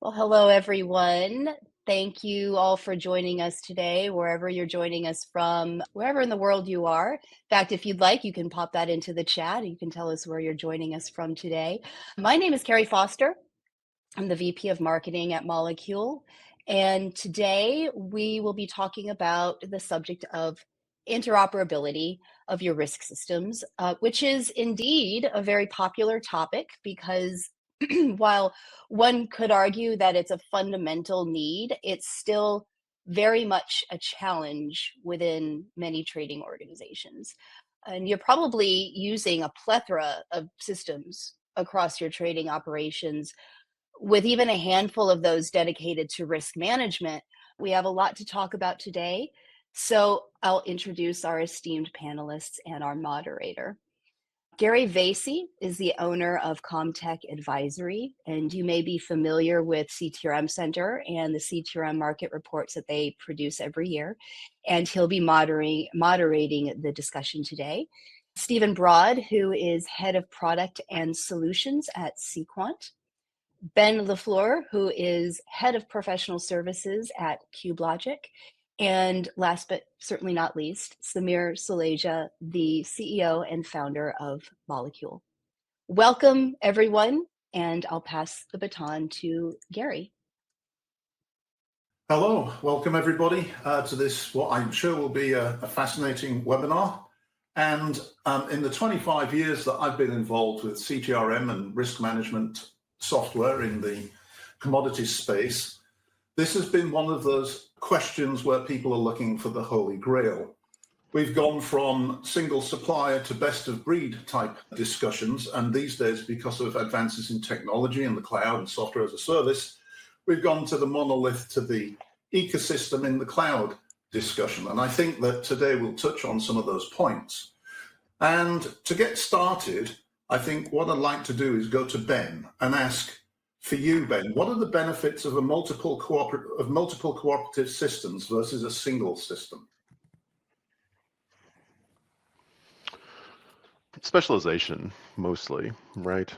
Well, hello, everyone. Thank you all for joining us today, wherever you're joining us from, wherever in the world you are. In fact, if you'd like, you can pop that into the chat. You can tell us where you're joining us from today. My name is Carrie Foster. I'm the VP of Marketing at Molecule. And today we will be talking about the subject of interoperability of your risk systems, which is indeed a very popular topic because while one could argue that it's a fundamental need, it's still very much a challenge within many trading organizations. And you're probably using a plethora of systems across your trading operations with even a handful of those dedicated to risk management. We have a lot to talk about today. So I'll introduce our esteemed panelists and our moderator. Gary Vasey is the owner of Comtech Advisory, and you may be familiar with CTRM Center and the CTRM market reports that they produce every year. And he'll be moderating the discussion today. Stephen Broad, who is head of product and solutions at cQuant. Ben LaFleur, who is head of professional services at CubeLogic. And last but certainly not least, Samir Saleja, the CEO and founder of Molecule. Welcome, everyone, and I'll pass the baton to Gary. Hello, welcome everybody to this, what I'm sure will be a fascinating webinar. And in the 25 years that I've been involved with CTRM and risk management software in the commodities space, this has been one of those questions where people are looking for the holy grail. We've gone from single supplier to best of breed type discussions, and these days, because of advances in technology and the cloud and software as a service, we've gone to the monolith to the ecosystem in the cloud discussion. And I think that today we'll touch on some of those points. And to get started, I think what I'd like to do is go to Ben and ask for you, Ben, what are the benefits of multiple cooperative systems versus a single system? Specialization, mostly, right?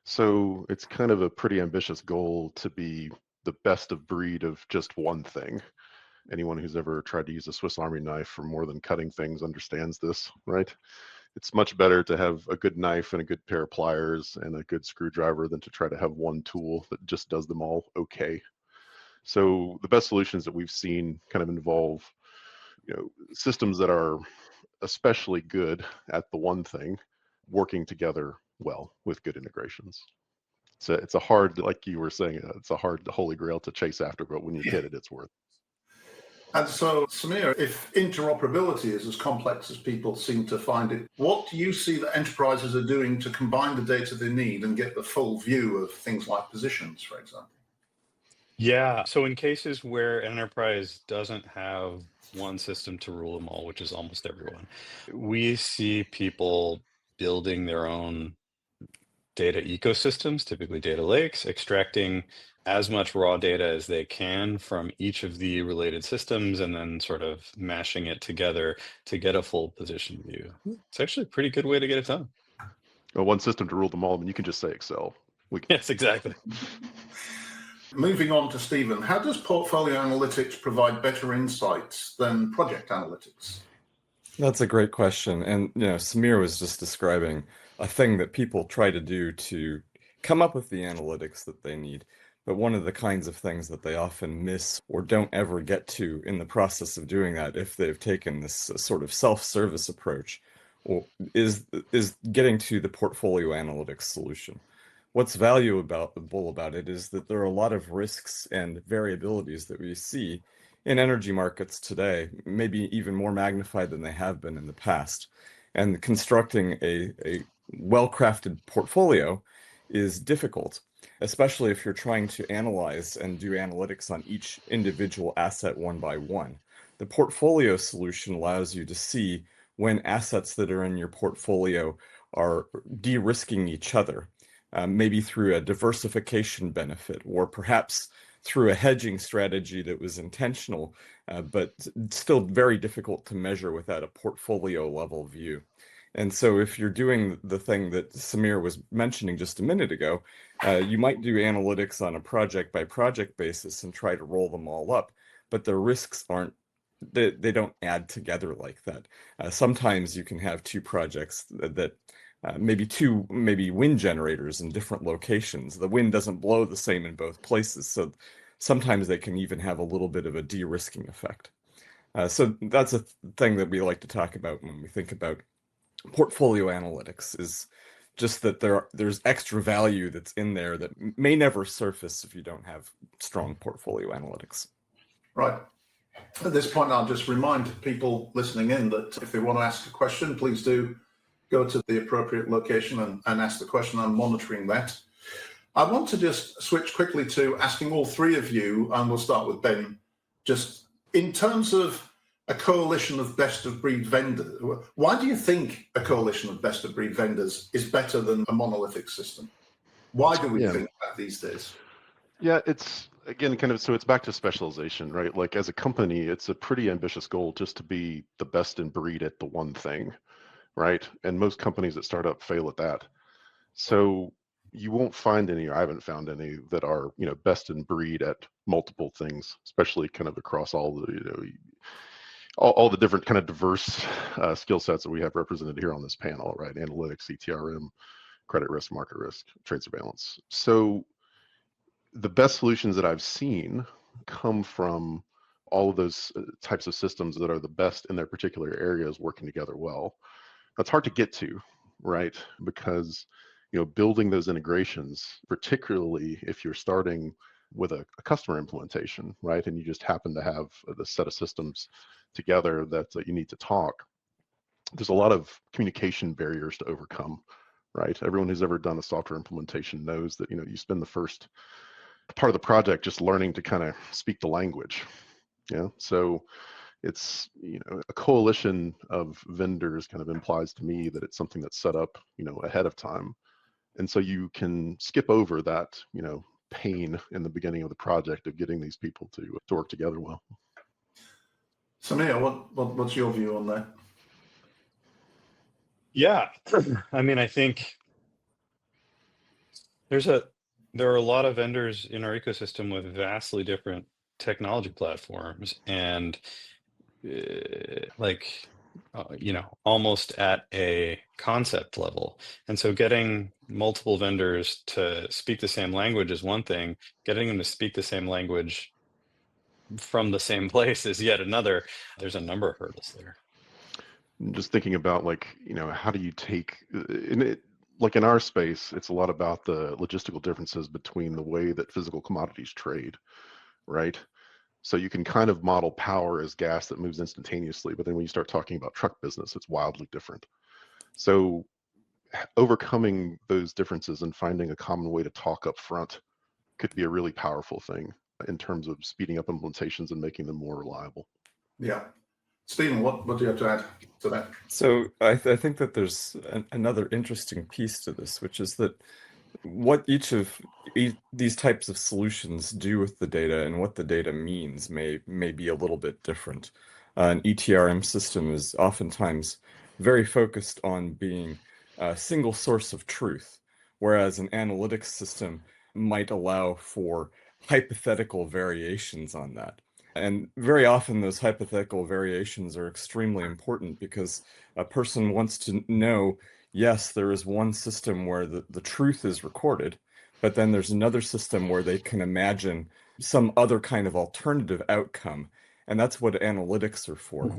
So it's kind of a pretty ambitious goal to be the best of breed of just one thing. Anyone who's ever tried to use a Swiss Army knife for more than cutting things understands this, right? It's much better to have a good knife and a good pair of pliers and a good screwdriver than to try to have one tool that just does them all okay. So the best solutions that we've seen kind of involve, systems that are especially good at the one thing working together well with good integrations. So it's a hard, like you were saying, it's a hard holy grail to chase after, but when you get it, it's worth it. And so, Samir, if interoperability is as complex as people seem to find it, what do you see that enterprises are doing to combine the data they need and get the full view of things like positions, for example? Yeah, so in cases where an enterprise doesn't have one system to rule them all, which is almost everyone, we see people building their own data ecosystems, typically data lakes, extracting as much raw data as they can from each of the related systems and then sort of mashing it together to get a full position view. It's actually a pretty good way to get it done. Well, one system to rule them all, and you can just say Excel. Yes, exactly. Moving on to Stephen, how does portfolio analytics provide better insights than project analytics? That's a great question. And, Samir was just describing a thing that people try to do to come up with the analytics that they need. But one of the kinds of things that they often miss or don't ever get to in the process of doing that, if they've taken this sort of self-service approach, is getting to the portfolio analytics solution. What's valuable about it is that there are a lot of risks and variabilities that we see in energy markets today, maybe even more magnified than they have been in the past. And constructing a well-crafted portfolio is difficult, especially if you're trying to analyze and do analytics on each individual asset one by one. The portfolio solution allows you to see when assets that are in your portfolio are de-risking each other, maybe through a diversification benefit, or perhaps through a hedging strategy that was intentional, but still very difficult to measure without a portfolio level view. And so if you're doing the thing that Samir was mentioning just a minute ago, you might do analytics on a project by project basis and try to roll them all up, but the risks aren't, they don't add together like that. Sometimes you can have two projects that maybe wind generators in different locations. The wind doesn't blow the same in both places, so sometimes they can even have a little bit of a de-risking effect. So that's a thing that we like to talk about when we think about portfolio analytics, is just that there's extra value that's in there that may never surface if you don't have strong portfolio analytics. Right. At this point, I'll just remind people listening in that if they want to ask a question, please do go to the appropriate location and ask the question. I'm monitoring that. I want to just switch quickly to asking all three of you, and we'll start with Ben, just in terms of a coalition of best of breed vendors, why do you think a coalition of best of breed vendors is better than a monolithic system? Why do we think that these days? Yeah, it's again kind of, so it's back to specialization, right? Like as a company, it's a pretty ambitious goal just to be the best in breed at the one thing, right? And most companies that start up fail at that. So you won't find any, or I haven't found any, that are, you know, best in breed at multiple things, especially kind of across all the, you know, all the different kind of diverse skill sets that we have represented here on this panel, right? Analytics, ETRM, credit risk, market risk, trade surveillance. So the best solutions that I've seen come from all of those types of systems that are the best in their particular areas working together well. That's hard to get to, right? Because, you know, building those integrations, particularly if you're starting with a customer implementation, right? And you just happen to have the set of systems together that you need to talk. There's a lot of communication barriers to overcome, right? Everyone who's ever done a software implementation knows that, you know, you spend the first part of the project just learning to kind of speak the language. Yeah. So it's, you know, a coalition of vendors kind of implies to me that it's something that's set up, you know, ahead of time. And so you can skip over that, you know, pain in the beginning of the project of getting these people to work together well. Samir, what's your view on that? Yeah, I mean, I think there are a lot of vendors in our ecosystem with vastly different technology platforms, and you know, almost at a concept level. And so getting multiple vendors to speak the same language is one thing. Getting them to speak the same language from the same place is yet another. There's a number of hurdles there. Just thinking about, like, you know, how do you take in it, like in our space, it's a lot about the logistical differences between the way that physical commodities trade, right? So you can kind of model power as gas that moves instantaneously, but then when you start talking about truck business, it's wildly different. So overcoming those differences and finding a common way to talk up front could be a really powerful thing in terms of speeding up implementations and making them more reliable. Yeah. Stephen, what do you have to add to that? So I think that there's another interesting piece to this, which is that what each of these types of solutions do with the data and what the data means may be a little bit different. An ETRM system is oftentimes very focused on being a single source of truth, whereas an analytics system might allow for hypothetical variations on that. And very often those hypothetical variations are extremely important because a person wants to know, yes, there is one system where the truth is recorded, but then there's another system where they can imagine some other kind of alternative outcome. And that's what analytics are for.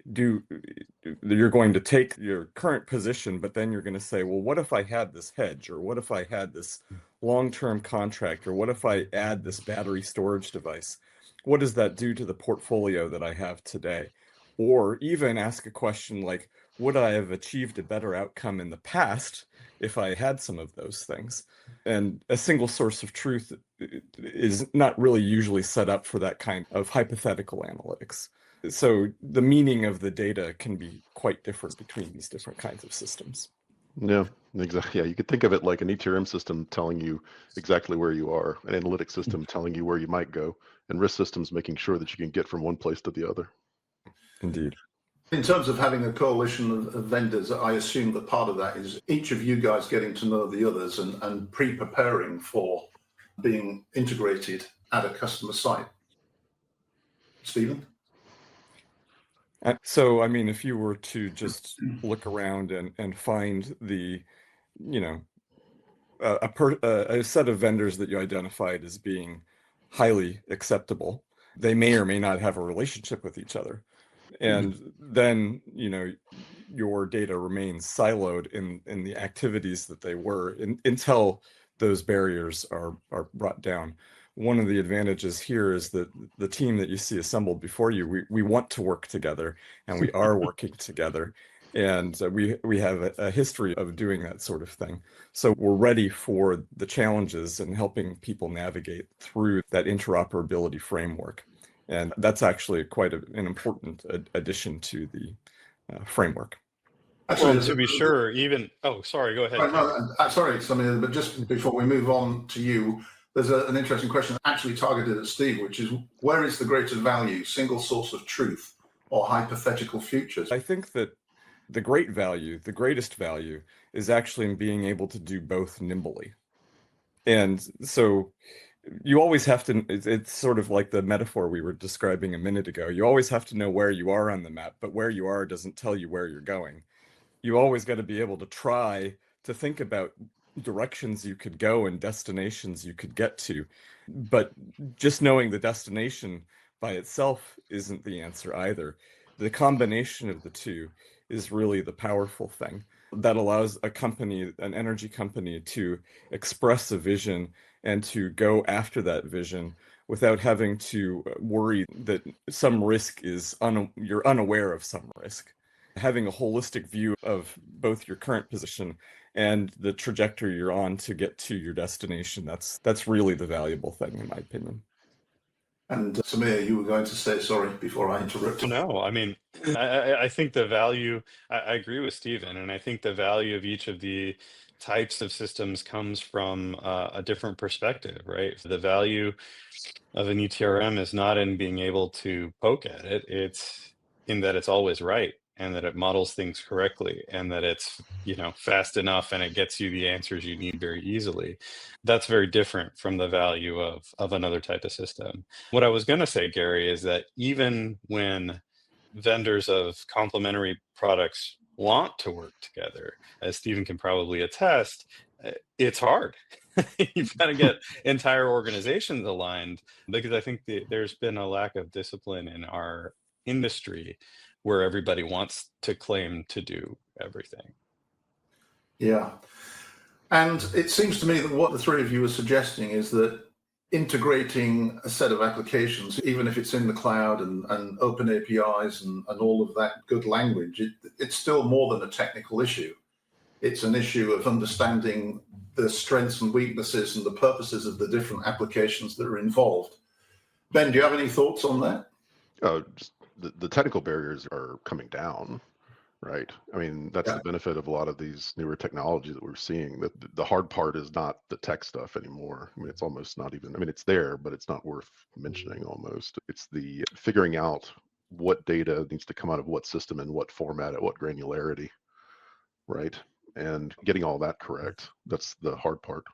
You're going to take your current position, but then you're going to say, well, what if I had this hedge, or what if I had this long-term contract, or what if I add this battery storage device? What does that do to the portfolio that I have today? Or even ask a question like, would I have achieved a better outcome in the past if I had some of those things? And a single source of truth is not really usually set up for that kind of hypothetical analytics. So the meaning of the data can be quite different between these different kinds of systems. Yeah, exactly. Yeah, you could think of it like an ETRM system telling you exactly where you are, an analytics system telling you where you might go, and risk systems making sure that you can get from one place to the other. Indeed. In terms of having a coalition of vendors, I assume that part of that is each of you guys getting to know the others and pre-preparing for being integrated at a customer site. Stephen? So, I mean, if you were to just look around and find the, you know, a set of vendors that you identified as being highly acceptable, they may or may not have a relationship with each other. And then, you know, your data remains siloed in the activities that they were until those barriers are brought down. One of the advantages here is that the team that you see assembled before you, we want to work together, and we are working together. And we have a history of doing that sort of thing. So we're ready for the challenges and helping people navigate through that interoperability framework. And that's actually quite an important addition to the framework. Actually, Well, to be sure, even, oh, sorry, go ahead. Sorry, Samir, but just before we move on to you, there's an interesting question actually targeted at Steve, which is, where is the greater value, single source of truth or hypothetical futures? I think that the greatest value is actually in being able to do both nimbly. And so you always have to, it's sort of like the metaphor we were describing a minute ago. You always have to know where you are on the map, but where you are doesn't tell you where you're going. You always got to be able to try to think about directions you could go and destinations you could get to. But just knowing the destination by itself isn't the answer either. The combination of the two is really the powerful thing that allows a company, an energy company, to express a vision and to go after that vision without having to worry that some risk is, you're unaware of some risk. Having a holistic view of both your current position and the trajectory you're on to get to your destination, that's really the valuable thing, in my opinion. And Samir, you were going to say, sorry, before I interrupted. No, I mean, I think the value, I agree with Stephen, and I think the value of each of the types of systems comes from a different perspective, right? The value of an ETRM is not in being able to poke at it, it's in that it's always right, and that it models things correctly, and that it's, you know, fast enough and it gets you the answers you need very easily. That's very different from the value of another type of system. What I was going to say, Gary, is that even when vendors of complementary products want to work together, as Stephen can probably attest, it's hard. You've got to get entire organizations aligned, because I think there's been a lack of discipline in our industry where everybody wants to claim to do everything. Yeah. And it seems to me that what the three of you are suggesting is that integrating a set of applications, even if it's in the cloud and open APIs and all of that good language, it's still more than a technical issue. It's an issue of understanding the strengths and weaknesses and the purposes of the different applications that are involved. Ben, do you have any thoughts on that? Just the technical barriers are coming down, right? I mean, that's the benefit of a lot of these newer technologies that we're seeing. That the hard part is not the tech stuff anymore. I mean, it's almost not even, I mean, it's there, but it's not worth mentioning almost. It's the figuring out what data needs to come out of what system and what format at what granularity, right? And getting all that correct. That's the hard part.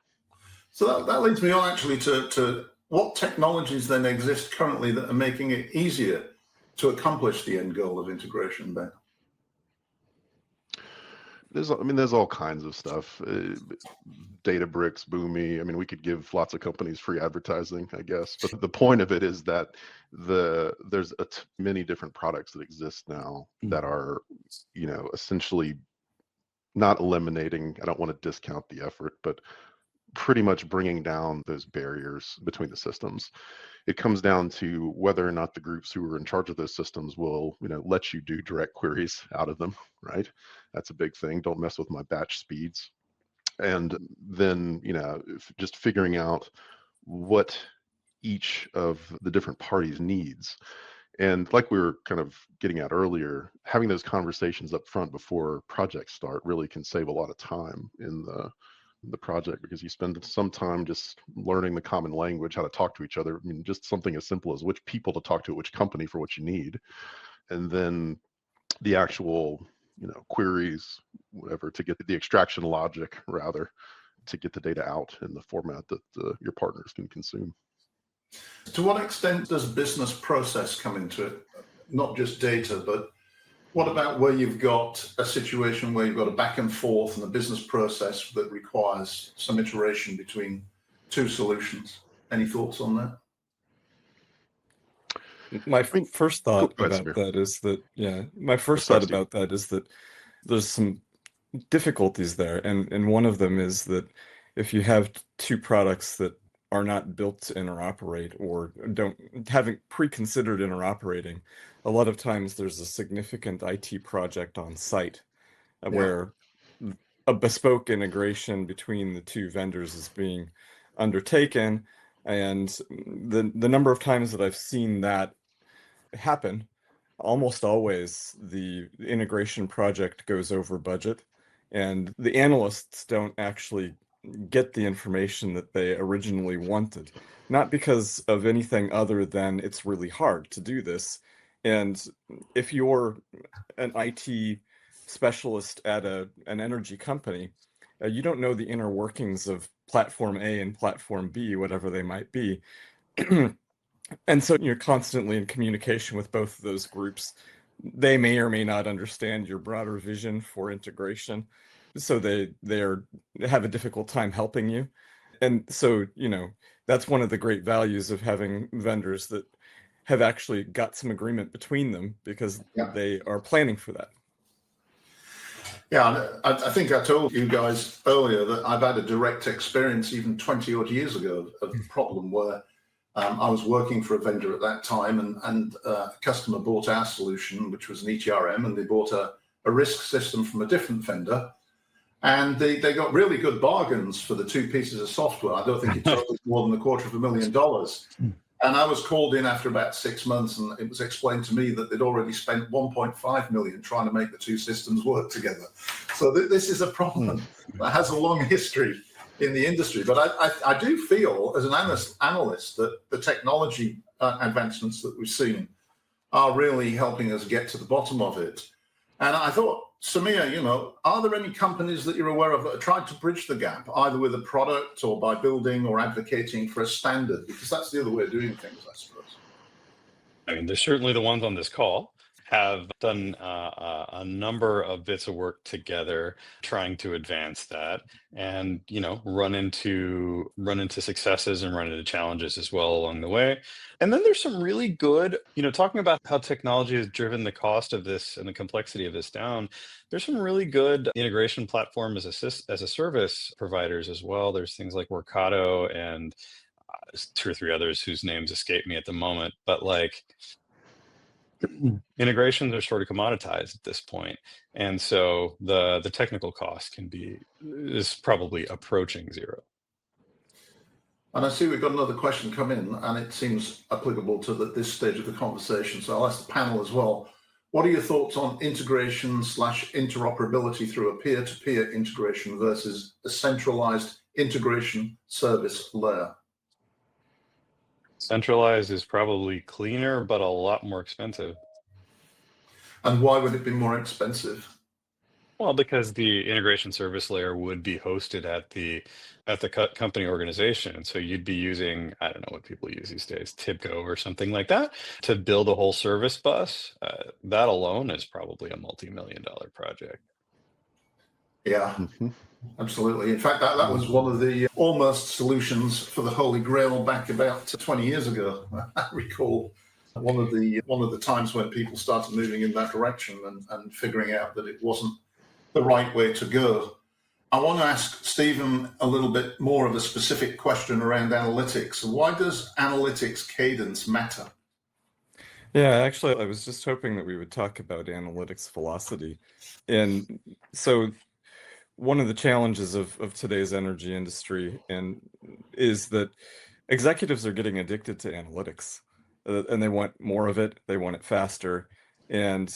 So that leads me on actually to what technologies then exist currently that are making it easier to accomplish the end goal of integration, Ben? There's all kinds of stuff. Databricks, Boomi. I mean, we could give lots of companies free advertising, I guess. But the point of it is that there's many different products that exist now that are, you know, essentially not eliminating. I don't want to discount the effort, but pretty much bringing down those barriers between the systems. It comes down to whether or not the groups who are in charge of those systems will, you know, let you do direct queries out of them, right? That's a big thing. Don't mess with my batch speeds. And then, you know, just figuring out what each of the different parties needs. And like we were kind of getting at earlier, having those conversations up front before projects start really can save a lot of time in the project, because you spend some time just learning the common language, how to talk to each other. I mean, just something as simple as which people to talk to at which company for what you need. And then the actual, queries, whatever, to get the extraction logic, rather, to get the data out in the format that your partners can consume. To what extent does business process come into it? Not just data, but what about where you've got a situation where you've got a back and forth and a business process that requires some iteration between two solutions? Any thoughts on that? My first thought Go ahead, about Samir. that is that, my first Sorry, thought Steve. about that is that there's some difficulties there. And one of them is that if you have two products that are not built to interoperate or haven't pre-considered interoperating, a lot of times there's a significant IT project on site where a bespoke integration between the two vendors is being undertaken. And the number of times that I've seen that happen, almost always the integration project goes over budget, and the analysts don't actually get the information that they originally wanted, not because of anything other than it's really hard to do this. And if you're an IT specialist at an energy company, you don't know the inner workings of platform A and platform B, whatever they might be. And so you're constantly in communication with both of those groups. They may or may not understand your broader vision for integration, so they have a difficult time helping you. And so, that's one of the great values of having vendors that have actually got some agreement between them, because they are planning for that. Yeah, I think I told you guys earlier that I've had a direct experience even 20 odd years ago of a problem where I was working for a vendor at that time, and a customer bought our solution, which was an ETRM, and they bought a risk system from a different vendor. And they got really good bargains for the two pieces of software. I don't think it totaled more than $250,000. And I was called in after about 6 months, and it was explained to me that they'd already spent $1.5 million trying to make the two systems work together. So this is a problem that has a long history in the industry. But I do feel as an analyst that the technology advancements that we've seen are really helping us get to the bottom of it. And I thought, Samir, are there any companies that you're aware of that have tried to bridge the gap, either with a product or by building or advocating for a standard? Because that's the other way of doing things, I suppose. I mean, there's certainly the ones on this call have done a number of bits of work together trying to advance that, and run into successes and run into challenges as well along the way. And then there's some really good, talking about how technology has driven the cost of this and the complexity of this down. There's some really good integration platform as a service providers as well. There's things like Workato and two or three others whose names escape me at the moment, but integrations are sort of commoditized at this point, and so the technical cost is probably approaching zero. And I see we've got another question come in, and it seems applicable to this stage of the conversation. So I'll ask the panel as well. What are your thoughts on integration/interoperability through a peer-to-peer integration versus a centralized integration service layer? Centralized is probably cleaner, but a lot more expensive. And why would it be more expensive? Well, because the integration service layer would be hosted at the company organization. So you'd be using, I don't know what people use these days, TIBCO or something like that, to build a whole service bus. That alone is probably a multi-million-dollar project. Yeah. Absolutely. In fact, that was one of the almost solutions for the Holy Grail back about 20 years ago. I recall one of the times when people started moving in that direction and figuring out that it wasn't the right way to go. I want to ask Stephen a little bit more of a specific question around analytics. Why does analytics cadence matter? Yeah, actually, I was just hoping that we would talk about analytics velocity. And so one of the challenges of today's energy industry is that executives are getting addicted to analytics, and they want more of it. They want it faster. And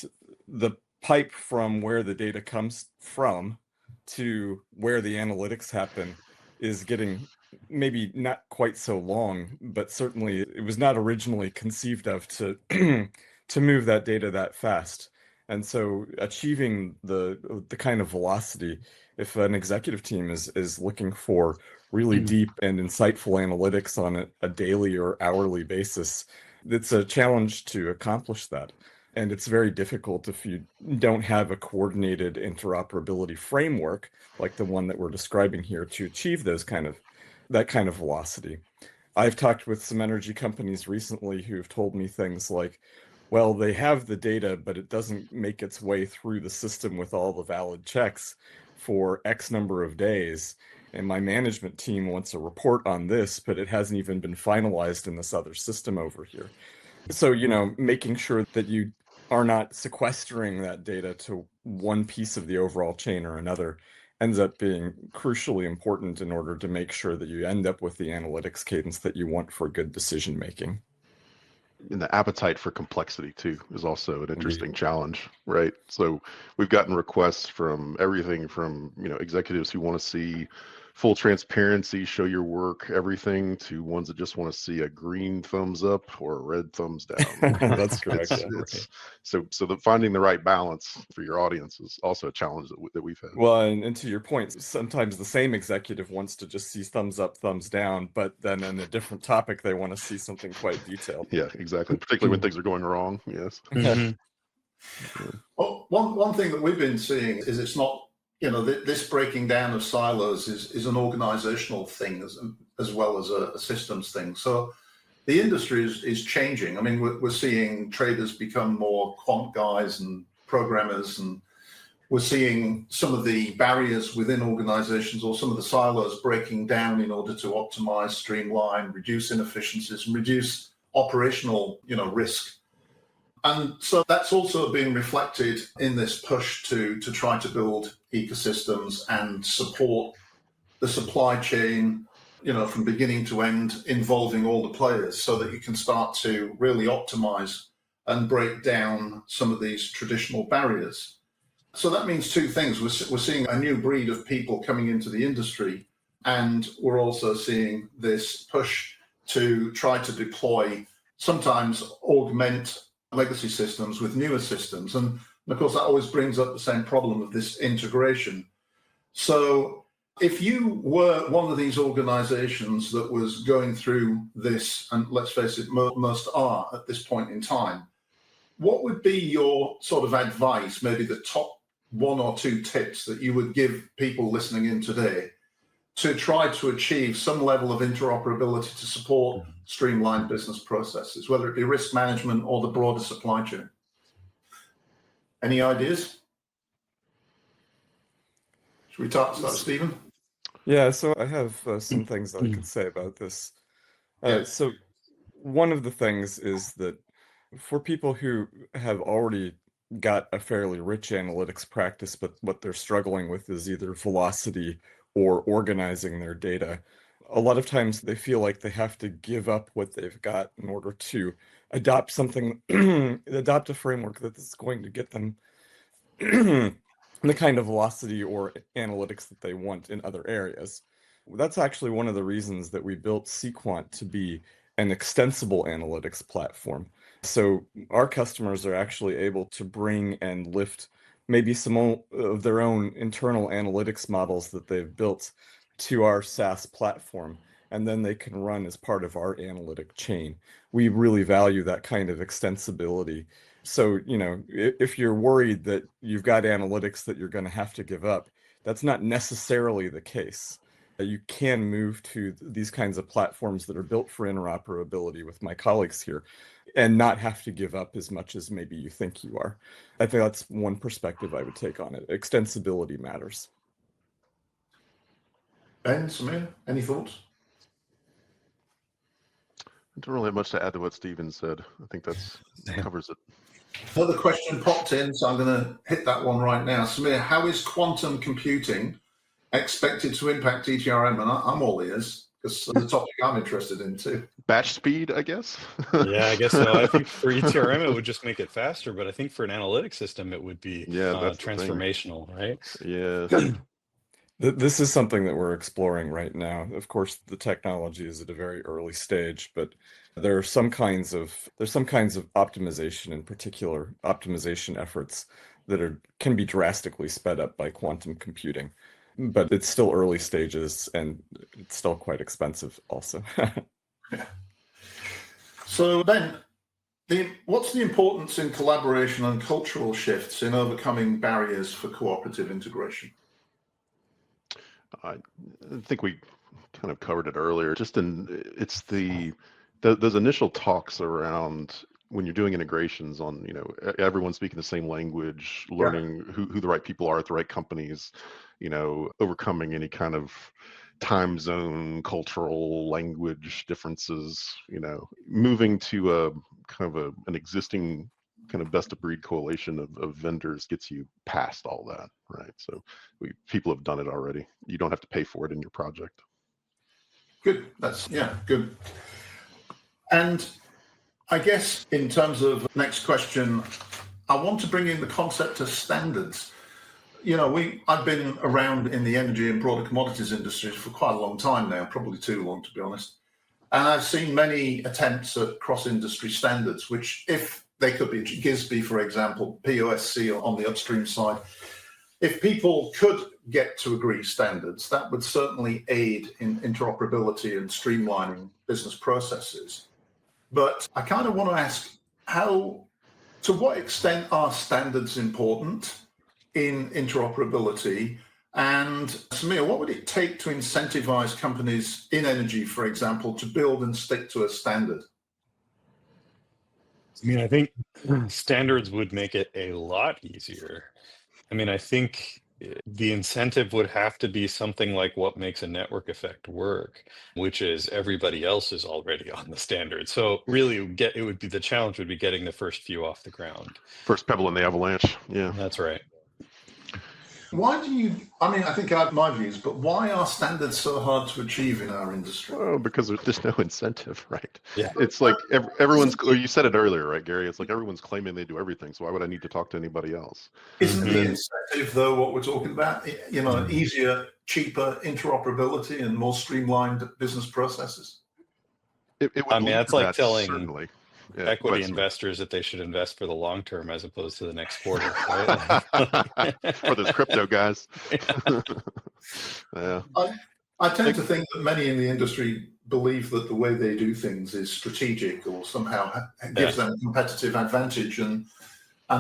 the pipe from where the data comes from to where the analytics happen is getting maybe not quite so long, but certainly it was not originally conceived of to to move that data that fast. And so achieving the kind of velocity, if an executive team is looking for really deep and insightful analytics on a daily or hourly basis, it's a challenge to accomplish that. And it's very difficult if you don't have a coordinated interoperability framework like the one that we're describing here to achieve that kind of velocity. I've talked with some energy companies recently who've told me things like, well, they have the data, but it doesn't make its way through the system with all the valid checks for X number of days. And my management team wants a report on this, but it hasn't even been finalized in this other system over here. So, making sure that you are not sequestering that data to one piece of the overall chain or another ends up being crucially important in order to make sure that you end up with the analytics cadence that you want for good decision making. And the appetite for complexity too is also an interesting challenge, right? So we've gotten requests from everything from, executives who want to see full transparency, show your work, everything, to ones that just want to see a green thumbs up or a red thumbs down. That's correct. So finding the right balance for your audience is also a challenge that we've had. Well, and to your point, sometimes the same executive wants to just see thumbs up, thumbs down, but then in a different topic, they want to see something quite detailed. Yeah, exactly. Particularly when things are going wrong. Yes. Well, one thing that we've been seeing is it's not, this breaking down of silos is an organizational thing as well as a systems thing. So the industry is changing. I mean, we're seeing traders become more quant guys and programmers, and we're seeing some of the barriers within organizations or some of the silos breaking down in order to optimize, streamline, reduce inefficiencies, and reduce operational, risk. And so that's also being reflected in this push to try to build ecosystems and support the supply chain, from beginning to end, involving all the players so that you can start to really optimize and break down some of these traditional barriers. So that means two things. We're seeing a new breed of people coming into the industry, and we're also seeing this push to try to deploy, sometimes augment legacy systems with newer systems. And of course, that always brings up the same problem of this integration. So if you were one of these organizations that was going through this, and let's face it, most are at this point in time, what would be your sort of advice, maybe the top one or two tips that you would give people listening in today to try to achieve some level of interoperability to support streamlined business processes, whether it be risk management or the broader supply chain? Any ideas? Should we start, Stephen? Yeah, so I have some things that I could say about this. So one of the things is that for people who have already got a fairly rich analytics practice, but what they're struggling with is either velocity or organizing their data, a lot of times they feel like they have to give up what they've got in order to adopt a framework that is going to get them the kind of velocity or analytics that they want in other areas. That's actually one of the reasons that we built cQuant to be an extensible analytics platform. So our customers are actually able to bring and lift maybe some of their own internal analytics models that they've built to our SaaS platform, and then they can run as part of our analytic chain. We really value that kind of extensibility. So, if you're worried that you've got analytics that you're going to have to give up, that's not necessarily the case. You can move to these kinds of platforms that are built for interoperability with my colleagues here and not have to give up as much as maybe you think you are. I think that's one perspective I would take on it. Extensibility matters. Ben, Samir, any thoughts? I don't really have much to add to what Stephen said. I think that covers it. Another question popped in, so I'm going to hit that one right now. Samir, how is quantum computing expected to impact ETRM? And I'm all ears, because the topic I'm interested in too. Batch speed, I guess. Yeah, I guess so. I think for ETRM, it would just make it faster, but I think for an analytic system, it would be transformational, right? Yeah. This is something that we're exploring right now. Of course, the technology is at a very early stage, but there's some kinds of optimization, in particular optimization efforts that can be drastically sped up by quantum computing. But it's still early stages and it's still quite expensive also. Yeah. So Ben, what's the importance in collaboration and cultural shifts in overcoming barriers for cooperative integration? I think we kind of covered it earlier. It's those initial talks around when you're doing integrations on, everyone speaking the same language, learning who the right people are at the right companies, overcoming any kind of time zone, cultural, language differences, moving to a kind of an existing kind of best of breed coalition of vendors gets you past all that, right? So people have done it already. You don't have to pay for it in your project. Good. Good. And I guess in terms of next question, I want to bring in the concept of standards. I've been around in the energy and broader commodities industry for quite a long time now, probably too long to be honest. And I've seen many attempts at cross-industry standards, which if they could be GISB, for example, POSC on the upstream side. If people could get to agree standards, that would certainly aid in interoperability and streamlining business processes. But I kind of want to ask to what extent are standards important in interoperability? And Samir, what would it take to incentivize companies in energy, for example, to build and stick to a standard? I think standards would make it a lot easier. I think the incentive would have to be something like what makes a network effect work, which is everybody else is already on the standard. So really the challenge would be getting the first few off the ground. First pebble in the avalanche. Yeah. That's right. Why I think I have my views, but why are standards so hard to achieve in our industry? Oh, because there's no incentive, right? Yeah. It's like you said it earlier, right, Gary? It's like everyone's claiming they do everything, so why would I need to talk to anybody else? Isn't the incentive, though, what we're talking about? Easier, cheaper interoperability and more streamlined business processes? That's like telling certainly. equity investors that they should invest for the long term as opposed to the next quarter, right? For those crypto guys. Yeah. I tend to think that many in the industry believe that the way they do things is strategic or somehow gives them a competitive advantage, and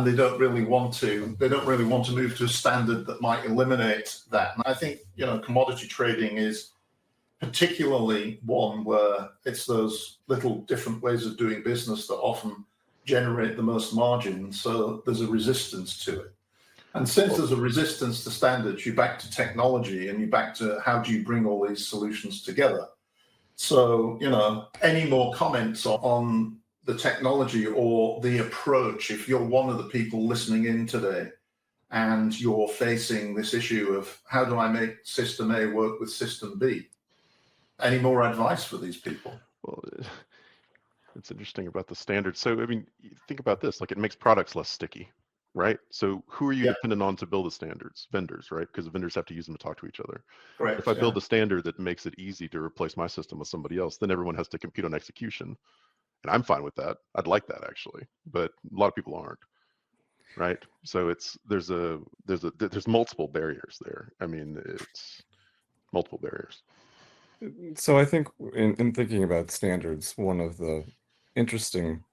they don't really want to move to a standard that might eliminate that. And I think commodity trading is particularly one where it's those little different ways of doing business that often generate the most margin. So there's a resistance to it. And since there's a resistance to standards, you're back to technology and you're back to how do you bring all these solutions together? So, any more comments on the technology or the approach, if you're one of the people listening in today and you're facing this issue of how do I make system A work with system B? Any more advice for these people? Well, it's interesting about the standards. So, think about this, like it makes products less sticky, right? So who are you dependent on to build the standards? Vendors, right? Because the vendors have to use them to talk to each other. Correct. If I build a standard that makes it easy to replace my system with somebody else, then everyone has to compete on execution. And I'm fine with that. I'd like that actually, but a lot of people aren't. Right. So there's multiple barriers there. It's multiple barriers. So I think in thinking about standards, one of the interesting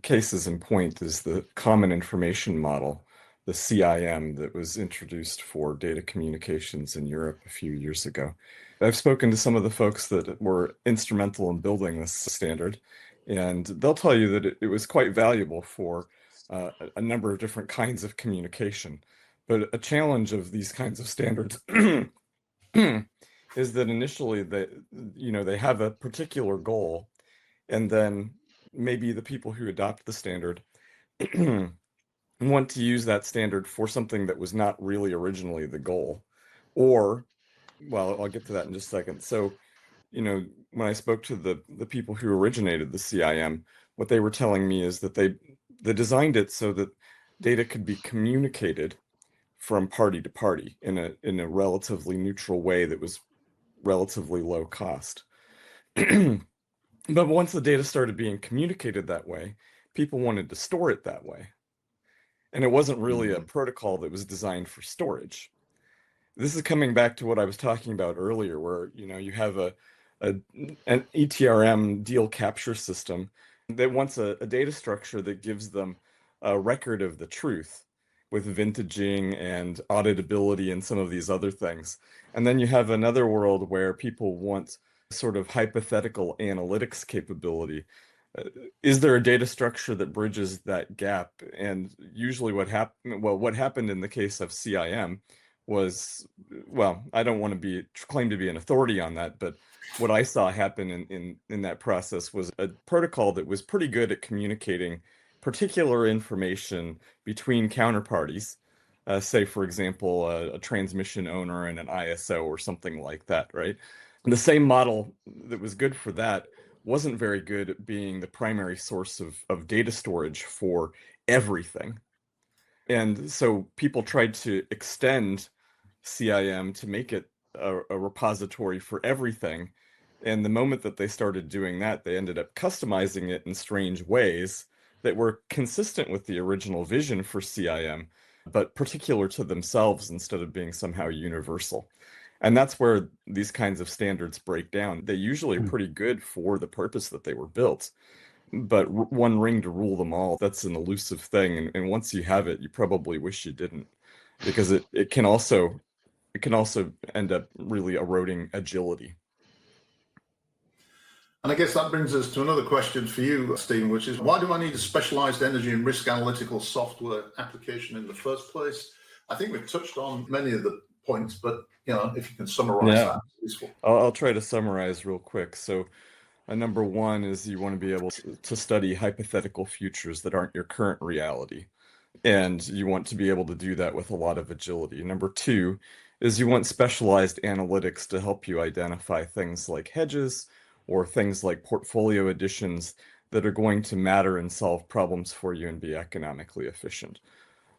cases in point is the Common Information Model, the CIM, that was introduced for data communications in Europe a few years ago. I've spoken to some of the folks that were instrumental in building this standard, and they'll tell you that it was quite valuable for a number of different kinds of communication. But a challenge of these kinds of standards is that initially they have a particular goal, and then maybe the people who adopt the standard want to use that standard for something that was not really originally the goal. Or, well, I'll get to that in just a second. So, when I spoke to the people who originated the CIM, what they were telling me is that they designed it so that data could be communicated from party to party in a relatively neutral way that was relatively low cost. But once the data started being communicated that way, people wanted to store it that way. And it wasn't really a protocol that was designed for storage. This is coming back to what I was talking about earlier, where you have an ETRM deal capture system that wants a data structure that gives them a record of the truth with vintaging and auditability and some of these other things. And then you have another world where people want sort of hypothetical analytics capability. Is there a data structure that bridges that gap? And usually what happened in the case of CIM was, well, I don't want to claim to be an authority on that, but what I saw happen in that process was a protocol that was pretty good at communicating particular information between counterparties, say, for example, a transmission owner and an ISO or something like that, right? And the same model that was good for that wasn't very good at being the primary source of data storage for everything. And so people tried to extend CIM to make it a repository for everything. And the moment that they started doing that, they ended up customizing it in strange ways that were consistent with the original vision for CIM, but particular to themselves instead of being somehow universal. And that's where these kinds of standards break down. They usually are pretty good for the purpose that they were built, but one ring to rule them all, that's an elusive thing. And once you have it, you probably wish you didn't, because it can also end up really eroding agility. And I guess that brings us to another question for you, Stephen, which is, why do I need a specialized energy and risk analytical software application in the first place? I think we've touched on many of the points, but if you can summarize that, it's useful. I'll try to summarize real quick. So number one is you want to be able to study hypothetical futures that aren't your current reality. And you want to be able to do that with a lot of agility. Number two is you want specialized analytics to help you identify things like hedges or things like portfolio additions that are going to matter and solve problems for you and be economically efficient.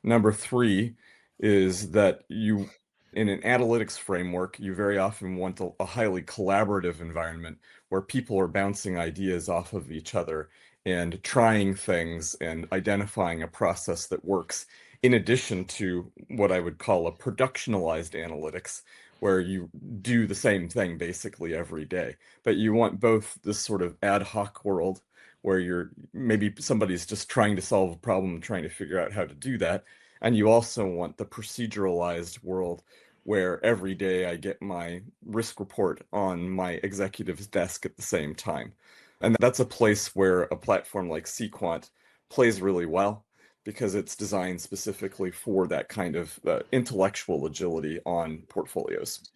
Number three is that in an analytics framework, you very often want a highly collaborative environment where people are bouncing ideas off of each other and trying things and identifying a process that works, in addition to what I would call a productionalized analytics, where you do the same thing basically every day. But you want both this sort of ad hoc world where maybe somebody's just trying to solve a problem and trying to figure out how to do that. And you also want the proceduralized world where every day I get my risk report on my executive's desk at the same time. And that's a place where a platform like cQuant plays really well, because it's designed specifically for that kind of intellectual agility on portfolios.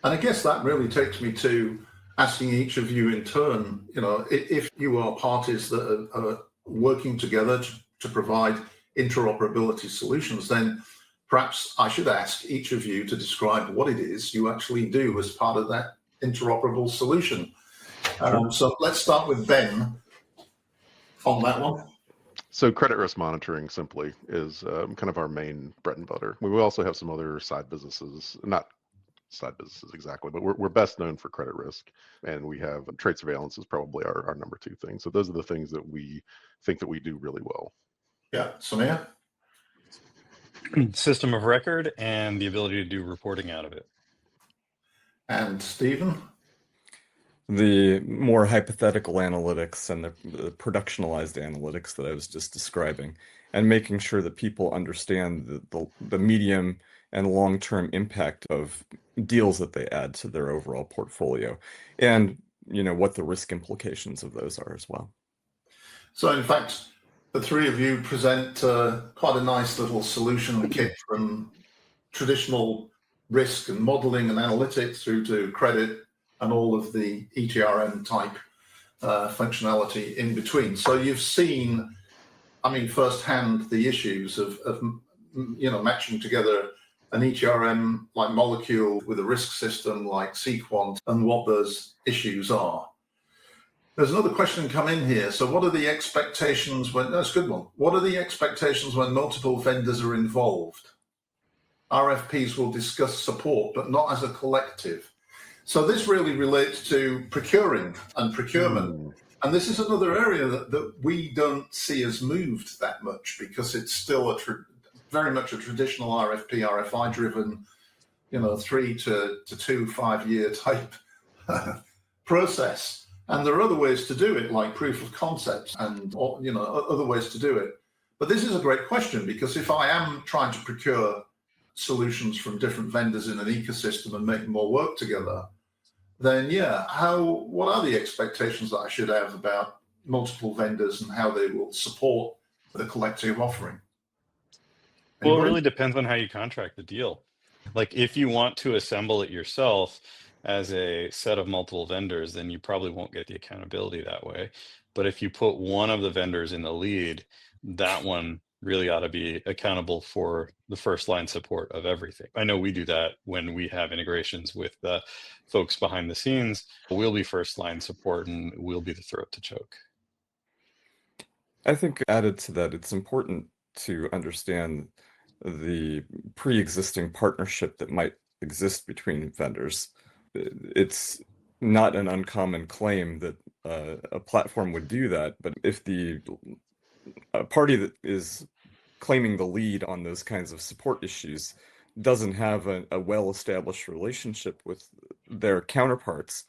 And I guess that really takes me to asking each of you in turn, if you are parties that are working together to provide interoperability solutions, then perhaps I should ask each of you to describe what it is you actually do as part of that interoperable solution. So let's start with Ben on that one. So credit risk monitoring simply is kind of our main bread and butter. We will also have some other side businesses, not side businesses exactly, but we're best known for credit risk. And we have trade surveillance is probably our number two thing. So those are the things that we think that we do really well. Yeah, Samir? System of record and the ability to do reporting out of it. And Stephen? The more hypothetical analytics and the productionalized analytics that I was just describing, and making sure that people understand the medium and long-term impact of deals that they add to their overall portfolio, and what the risk implications of those are as well. So in fact, the three of you present quite a nice little solution kit from traditional risk and modeling and analytics through to credit and all of the ETRM type functionality in between. So you've seen, firsthand the issues of matching together an ETRM like Molecule with a risk system like cQuant and what those issues are. There's another question come in here. So what are the expectations when, that's a good one. What are the expectations when multiple vendors are involved? RFPs will discuss support, but not as a collective. So this really relates to procuring and procurement. And this is another area that we don't see as moved that much, because it's still very much a traditional RFP, RFI driven, 3 to 5 year type process. And there are other ways to do it, like proof of concept and other ways to do it. But this is a great question, because if I am trying to procure solutions from different vendors in an ecosystem and make them all work together, then what are the expectations that I should have about multiple vendors and how they will support the collective offering? Well, it Anybody? really depends on how you contract the deal. Like if you want to assemble it yourself as a set of multiple vendors, then you probably won't get the accountability that way. But if you put one of the vendors in the lead, that one really ought to be accountable for the first line support of everything. I know we do that when we have integrations with the folks behind the scenes. We'll be first line support and we'll be the throat to choke. I think added to that, it's important to understand the pre-existing partnership that might exist between vendors. It's not an uncommon claim that a platform would do that, but if the party that is claiming the lead on those kinds of support issues doesn't have a well-established relationship with their counterparts,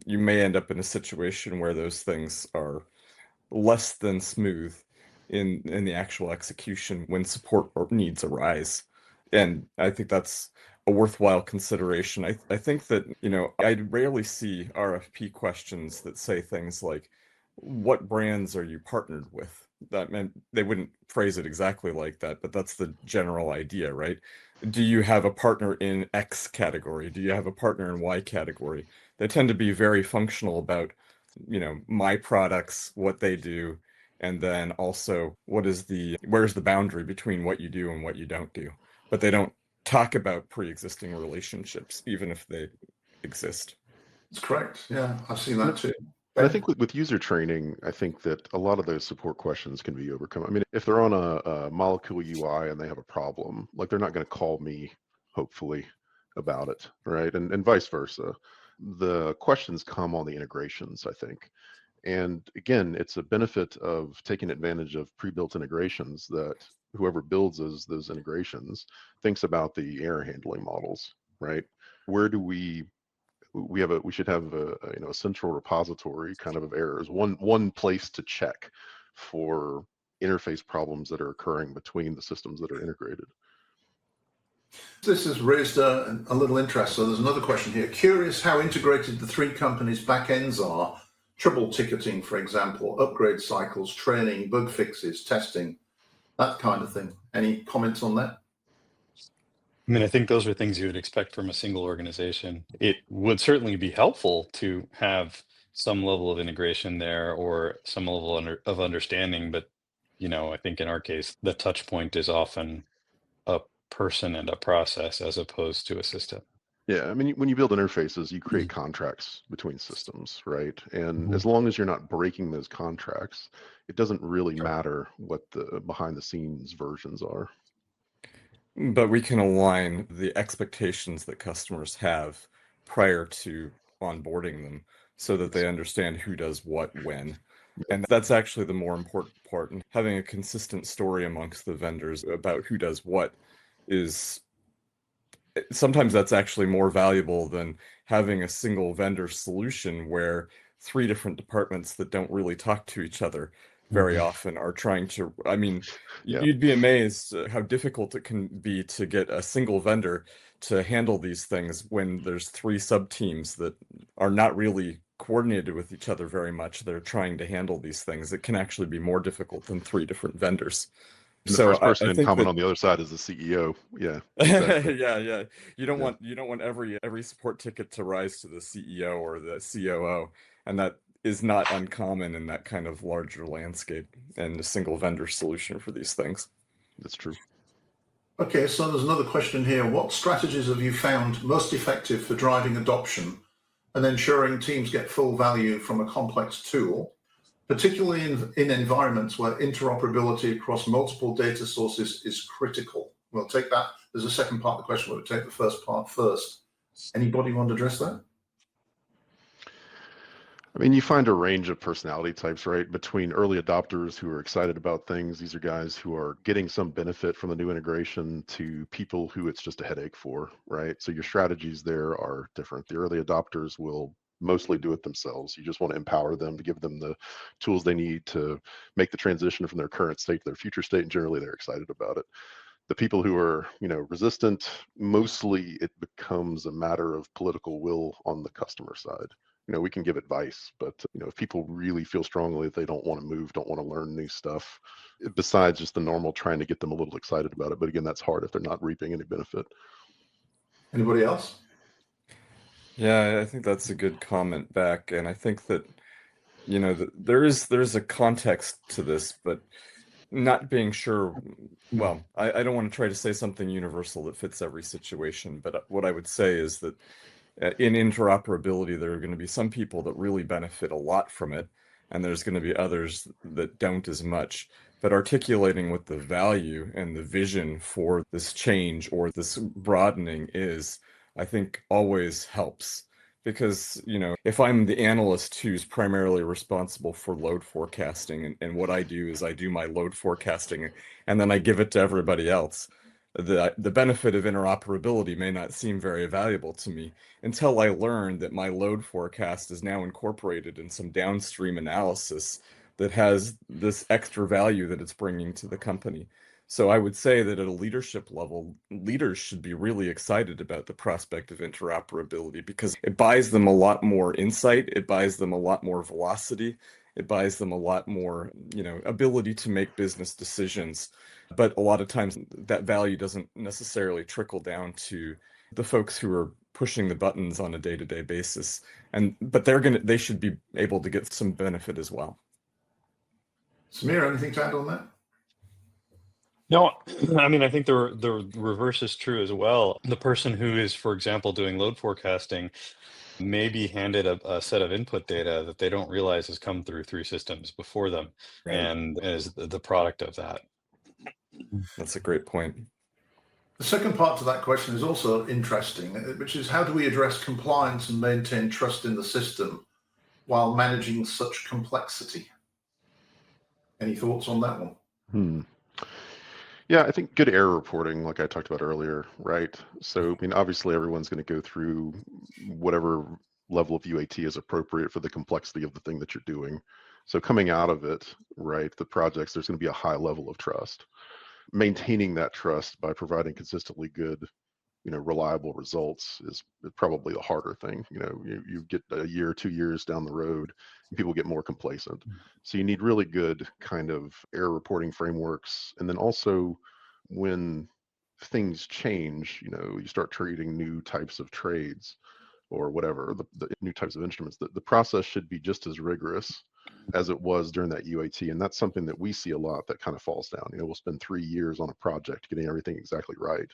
you may end up in a situation where those things are less than smooth in the actual execution when support needs arise. And I think that's a worthwhile consideration. I think that, I rarely see RFP questions that say things like, what brands are you partnered with? That meant they wouldn't phrase it exactly like that, but that's the general idea, right? Do you have a partner in X category? Do you have a partner in Y category? They tend to be very functional about, my products, what they do, and then also where's the boundary between what you do and what you don't do. But they don't talk about pre-existing relationships, even if they exist. That's correct. Yeah, I've seen that too. And I think with user training, I think that a lot of those support questions can be overcome. I mean, if they're on a molecule UI and they have a problem, like they're not going to call me, hopefully, about it, right? And vice versa. The questions come on the integrations, I think. And again, it's a benefit of taking advantage of pre-built integrations that whoever builds those integrations thinks about the error handling models, right? Where do we should have a central repository kind of errors, one place to check for interface problems that are occurring between the systems that are integrated. This has raised a little interest. So there's another question here. Curious how integrated the three companies' backends are. Trouble ticketing, for example, upgrade cycles, training, bug fixes, testing, that kind of thing. Any comments on that? I mean, I think those are things you would expect from a single organization. It would certainly be helpful to have some level of integration there or some level of understanding, but I think in our case, the touch point is often a person and a process as opposed to a system. Yeah, I mean, when you build interfaces, you create contracts between systems, right? And as long as you're not breaking those contracts, it doesn't really matter what the behind the scenes versions are. But we can align the expectations that customers have prior to onboarding them so that they understand who does what when. And that's actually the more important part. And having a consistent story amongst the vendors about who does what is sometimes that's actually more valuable than having a single vendor solution where three different departments that don't really talk to each other very often are trying to, you'd be amazed how difficult it can be to get a single vendor to handle these things when there's three sub teams that are not really coordinated with each other very much. They're trying to handle these things. It can actually be more difficult than three different vendors. And the first person in comment on the other side is the CEO. Yeah. Exactly. yeah. You don't want every support ticket to rise to the CEO or the COO, and that is not uncommon in that kind of larger landscape and a single vendor solution for these things. That's true. Okay, so there's another question here. What strategies have you found most effective for driving adoption and ensuring teams get full value from a complex tool, particularly in environments where interoperability across multiple data sources is critical? we'll take that. There's a second part of the question. We'll take the first part first. Anybody want to address that? I mean, you find a range of personality types, right? Between early adopters who are excited about things, these are guys who are getting some benefit from the new integration, to people who it's just a headache for, right? So your strategies there are different. The early adopters will mostly do it themselves. You just want to empower them, to give them the tools they need to make the transition from their current state to their future state, and generally they're excited about it. The people who are, resistant, mostly it becomes a matter of political will on the customer side. We can give advice, but if people really feel strongly that they don't want to move, don't want to learn new stuff, besides just the normal trying to get them a little excited about it. But again, that's hard if they're not reaping any benefit. Anybody else? Yeah, I think that's a good comment back, and I think that there's a context to this, but not being sure. Well, I don't want to try to say something universal that fits every situation, but what I would say is that in interoperability, there are going to be some people that really benefit a lot from it, and there's going to be others that don't as much. But articulating what the value and the vision for this change or this broadening is, I think, always helps. Because, if I'm the analyst who's primarily responsible for load forecasting, and what I do is I do my load forecasting and then I give it to everybody else, the benefit of interoperability may not seem very valuable to me until I learn that my load forecast is now incorporated in some downstream analysis that has this extra value that it's bringing to the company. So I would say that at a leadership level, leaders should be really excited about the prospect of interoperability, because it buys them a lot more insight, it buys them a lot more velocity, it buys them a lot more, ability to make business decisions. But a lot of times that value doesn't necessarily trickle down to the folks who are pushing the buttons on a day-to-day basis. But they should be able to get some benefit as well. Samir, anything to add on that? No, I mean, I think the reverse is true as well. The person who is, for example, doing load forecasting may be handed a set of input data that they don't realize has come through 3 systems before them, Right. and is the product of that. That's a great point. The second part to that question is also interesting, which is, how do we address compliance and maintain trust in the system while managing such complexity? Any thoughts on that one? Yeah, I think good error reporting, like I talked about earlier, right? So, I mean, obviously everyone's going to go through whatever level of UAT is appropriate for the complexity of the thing that you're doing. So coming out of it, right, the projects, there's going to be a high level of trust. Maintaining that trust by providing consistently good, reliable results is probably the harder thing. You get a year, 2 years down the road, and people get more complacent. So you need really good kind of error reporting frameworks. And then also, when things change, you start trading new types of trades or whatever, the new types of instruments, the process should be just as rigorous as it was during that UAT. And that's something that we see a lot that kind of falls down. We'll spend 3 years on a project getting everything exactly right.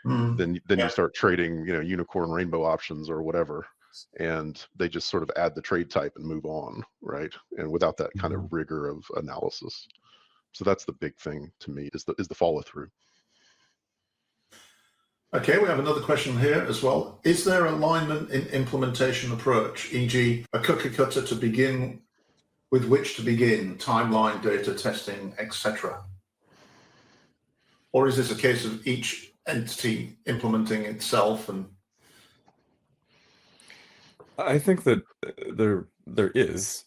Then you start trading, unicorn rainbow options or whatever, and they just sort of add the trade type and move on, right? And without that kind of rigor of analysis. So that's the big thing to me, is the follow through. Okay, we have another question here as well. Is there alignment in implementation approach, e.g. a cookie cutter to begin with which to begin, timeline, data testing, etc.? Or is this a case of each entity implementing itself? And I think that there is,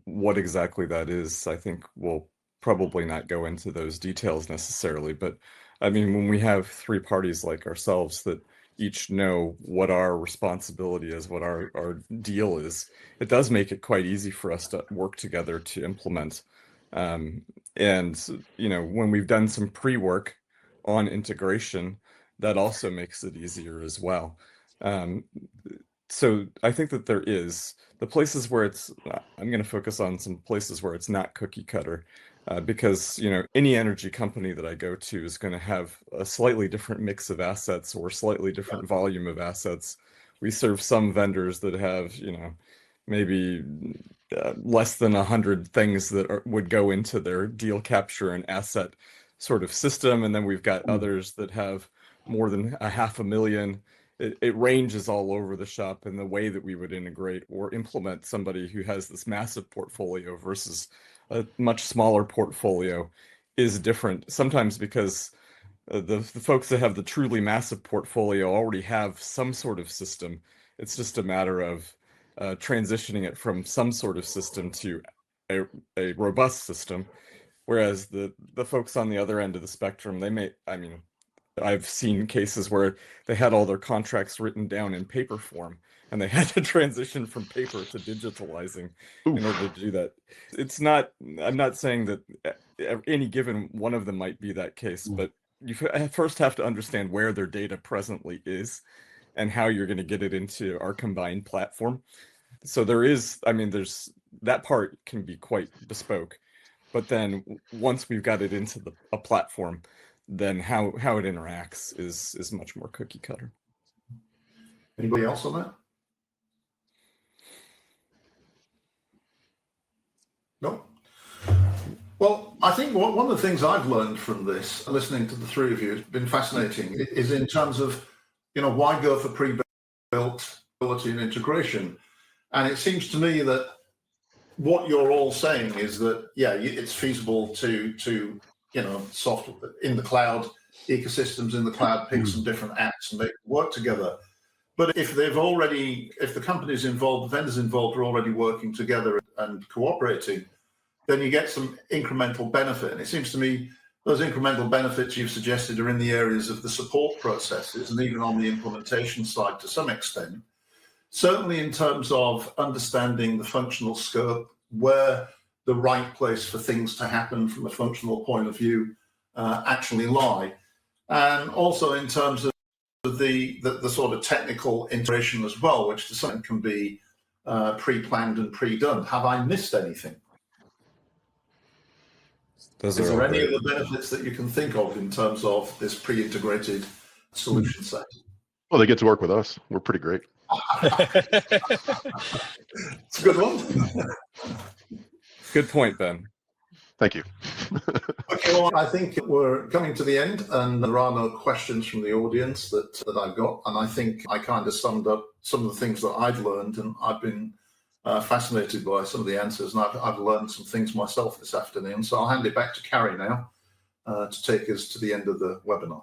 what exactly that is. I think we'll probably not go into those details necessarily, but I mean, when we have 3 parties like ourselves that each know what our responsibility is, what our deal is, it does make it quite easy for us to work together to implement. And, when we've done some pre-work on integration, that also makes it easier as well. So I think that there is the places where I'm going to focus on some places where it's not cookie cutter, because any energy company that I go to is going to have a slightly different mix of assets or slightly different volume of assets. We serve some vendors that have maybe less than 100 things that would go into their deal capture and asset sort of system, and then we've got others that have more than 500,000. It ranges all over the shop in the way that we would integrate or implement somebody who has this massive portfolio versus a much smaller portfolio is different. Sometimes because the folks that have the truly massive portfolio already have some sort of system. It's just a matter of transitioning it from some sort of system to a robust system. Whereas the folks on the other end of the spectrum, they may, I mean, I've seen cases where they had all their contracts written down in paper form, and they had to transition from paper to digitalizing in order to do that. It's not, I'm not saying that any given one of them might be that case, but you first have to understand where their data presently is and how you're going to get it into our combined platform. So there is, I mean, there's that part can be quite bespoke, but then once we've got it into a platform, then how it interacts is much more cookie cutter. Anybody else on that? No. Well, I think one of the things I've learned from this, listening to the three of you, has been fascinating, is in terms of, why go for pre-built ability and integration? And it seems to me that what you're all saying is that, it's feasible to software in the cloud, ecosystems in the cloud, pick some different apps and make them work together. But if the companies involved, the vendors involved are already working together and cooperating, then you get some incremental benefit. And it seems to me those incremental benefits you've suggested are in the areas of the support processes and even on the implementation side to some extent. Certainly in terms of understanding the functional scope, where the right place for things to happen from a functional point of view actually lie. And also in terms of the sort of technical integration as well, which to some extent can be pre-planned and pre-done. Have I missed anything? Is there any other benefits that you can think of in terms of this pre-integrated solution set? Well, they get to work with us. We're pretty great. It's a good one. Good point, Ben. Thank you. Okay, well, I think we're coming to the end, and there are no questions from the audience that I've got. And I think I kind of summed up some of the things that I've learned, and I've been fascinated by some of the answers, and I've learned some things myself this afternoon. So I'll hand it back to Carrie now to take us to the end of the webinar.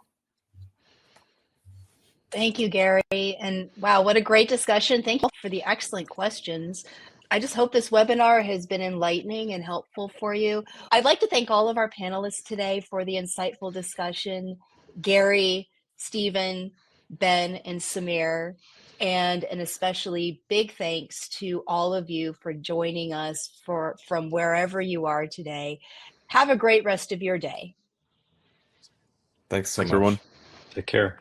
Thank you, Gary. And wow, what a great discussion. Thank you for the excellent questions. I just hope this webinar has been enlightening and helpful for you. I'd like to thank all of our panelists today for the insightful discussion. Gary, Stephen, Ben, and Samir, and an especially big thanks to all of you for joining us from wherever you are today. Have a great rest of your day. Thanks so much. Everyone. Take care.